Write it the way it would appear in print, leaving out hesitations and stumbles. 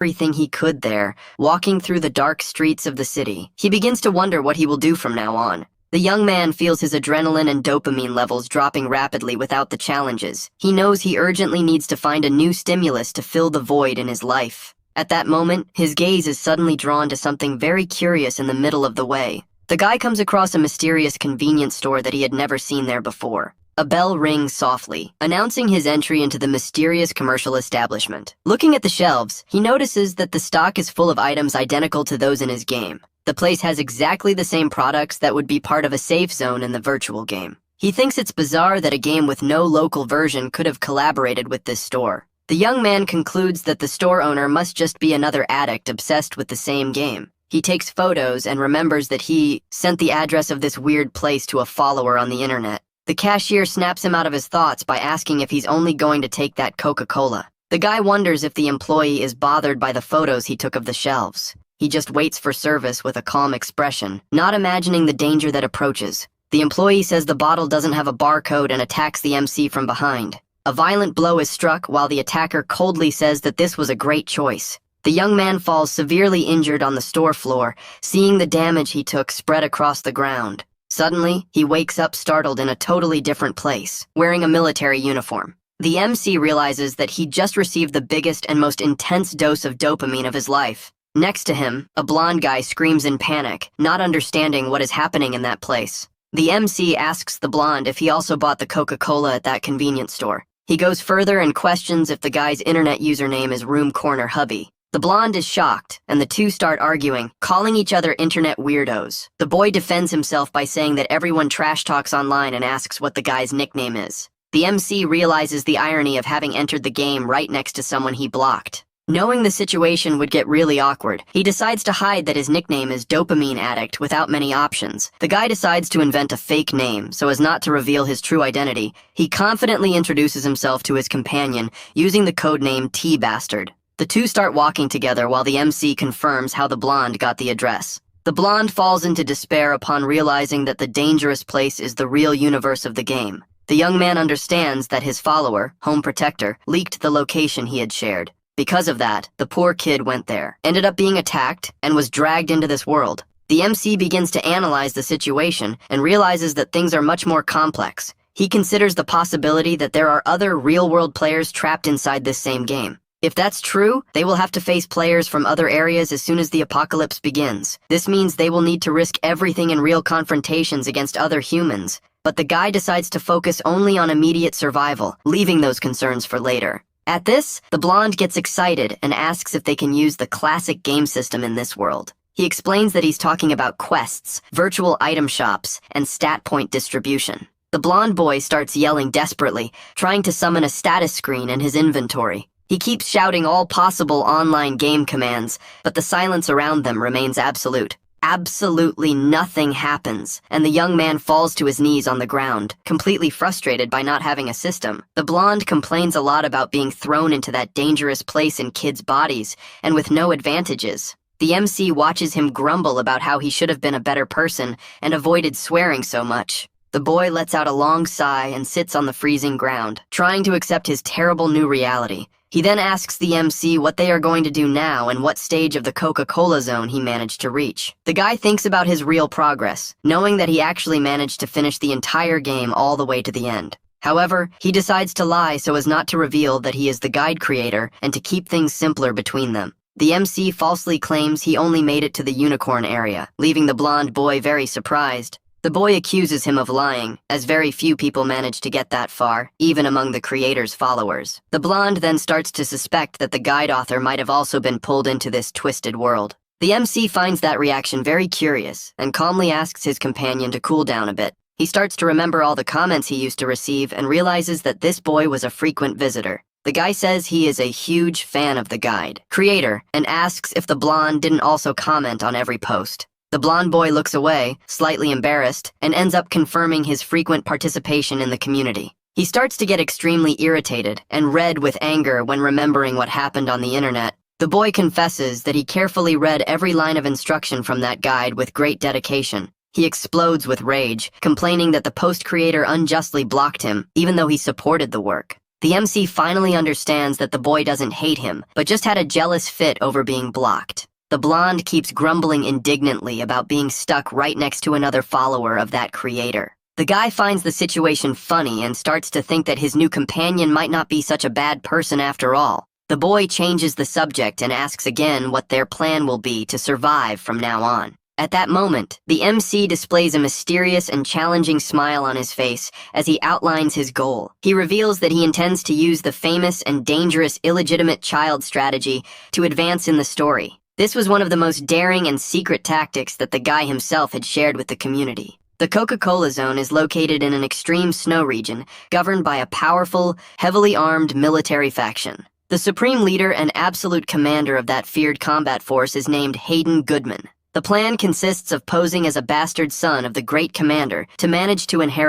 everything he could there, walking through the dark streets of the city. He begins to wonder what he will do from now on. The young man feels his adrenaline and dopamine levels dropping rapidly without the challenges. He knows he urgently needs to find a new stimulus to fill the void in his life. At that moment, his gaze is suddenly drawn to something very curious in the middle of the way. The guy comes across a mysterious convenience store that he had never seen there before. A bell rings softly, announcing his entry into the mysterious commercial establishment. Looking at the shelves, he notices that the stock is full of items identical to those in his game. The place has exactly the same products that would be part of a safe zone in the virtual game. He thinks it's bizarre that a game with no local version could have collaborated with this store. The young man concludes that the store owner must just be another addict obsessed with the same game. He takes photos and remembers that he sent the address of this weird place to a follower on the internet. The cashier snaps him out of his thoughts by asking if he's only going to take that Coca-Cola. The guy wonders if the employee is bothered by the photos he took of the shelves. He just waits for service with a calm expression, not imagining the danger that approaches. The employee says the bottle doesn't have a barcode and attacks the MC from behind. A violent blow is struck while the attacker coldly says that this was a great choice. The young man falls severely injured on the store floor, seeing the damage he took spread across the ground. Suddenly, he wakes up startled in a totally different place, wearing a military uniform. The MC realizes that he just received the biggest and most intense dose of dopamine of his life. Next to him, a blonde guy screams in panic, not understanding what is happening in that place. The MC asks the blonde if he also bought the Coca-Cola at that convenience store. He goes further and questions if the guy's internet username is Room Corner Hubby. The blonde is shocked, and the two start arguing, calling each other internet weirdos. The boy defends himself by saying that everyone trash talks online and asks what the guy's nickname is. The MC realizes the irony of having entered the game right next to someone he blocked. Knowing the situation would get really awkward, he decides to hide that his nickname is Dopamine Addict without many options. The guy decides to invent a fake name so as not to reveal his true identity. He confidently introduces himself to his companion using the codename T-Bastard. The two start walking together while the MC confirms how the blonde got the address. The blonde falls into despair upon realizing that the dangerous place is the real universe of the game. The young man understands that his follower, Home Protector, leaked the location he had shared. Because of that, the poor kid went there, ended up being attacked, and was dragged into this world. The MC begins to analyze the situation and realizes that things are much more complex. He considers the possibility that there are other real-world players trapped inside this same game. If that's true, they will have to face players from other areas as soon as the apocalypse begins. This means they will need to risk everything in real confrontations against other humans. But the guy decides to focus only on immediate survival, leaving those concerns for later. At this, the blonde gets excited and asks if they can use the classic game system in this world. He explains that he's talking about quests, virtual item shops, and stat point distribution. The blonde boy starts yelling desperately, trying to summon a status screen in his inventory. He keeps shouting all possible online game commands, but the silence around them remains absolute. Absolutely nothing happens, and the young man falls to his knees on the ground, completely frustrated by not having a system. The blonde complains a lot about being thrown into that dangerous place in kids' bodies, and with no advantages. The MC watches him grumble about how he should have been a better person and avoided swearing so much. The boy lets out a long sigh and sits on the freezing ground, trying to accept his terrible new reality. He then asks the MC what they are going to do now and what stage of the Coca-Cola zone he managed to reach. The guy thinks about his real progress, knowing that he actually managed to finish the entire game all the way to the end. However, he decides to lie so as not to reveal that he is the guide creator and to keep things simpler between them. The MC falsely claims he only made it to the unicorn area, leaving the blonde boy very surprised. The boy accuses him of lying, as very few people manage to get that far, even among the creator's followers. The blonde then starts to suspect that the guide author might have also been pulled into this twisted world. The MC finds that reaction very curious, and calmly asks his companion to cool down a bit. He starts to remember all the comments he used to receive and realizes that this boy was a frequent visitor. The guy says he is a huge fan of the guide creator, and asks if the blonde didn't also comment on every post. The blonde boy looks away, slightly embarrassed, and ends up confirming his frequent participation in the community. He starts to get extremely irritated and red with anger when remembering what happened on the internet. The boy confesses that he carefully read every line of instruction from that guide with great dedication. He explodes with rage, complaining that the post creator unjustly blocked him, even though he supported the work. The MC finally understands that the boy doesn't hate him, but just had a jealous fit over being blocked. The blonde keeps grumbling indignantly about being stuck right next to another follower of that creator. The guy finds the situation funny and starts to think that his new companion might not be such a bad person after all. The boy changes the subject and asks again what their plan will be to survive from now on. At that moment, the MC displays a mysterious and challenging smile on his face as he outlines his goal. He reveals that he intends to use the famous and dangerous illegitimate child strategy to advance in the story. This was one of the most daring and secret tactics that the guy himself had shared with the community. The Coca-Cola Zone is located in an extreme snow region governed by a powerful, heavily armed military faction. The supreme leader and absolute commander of that feared combat force is named Hayden Goodman. The plan consists of posing as a bastard son of the great commander to manage to inherit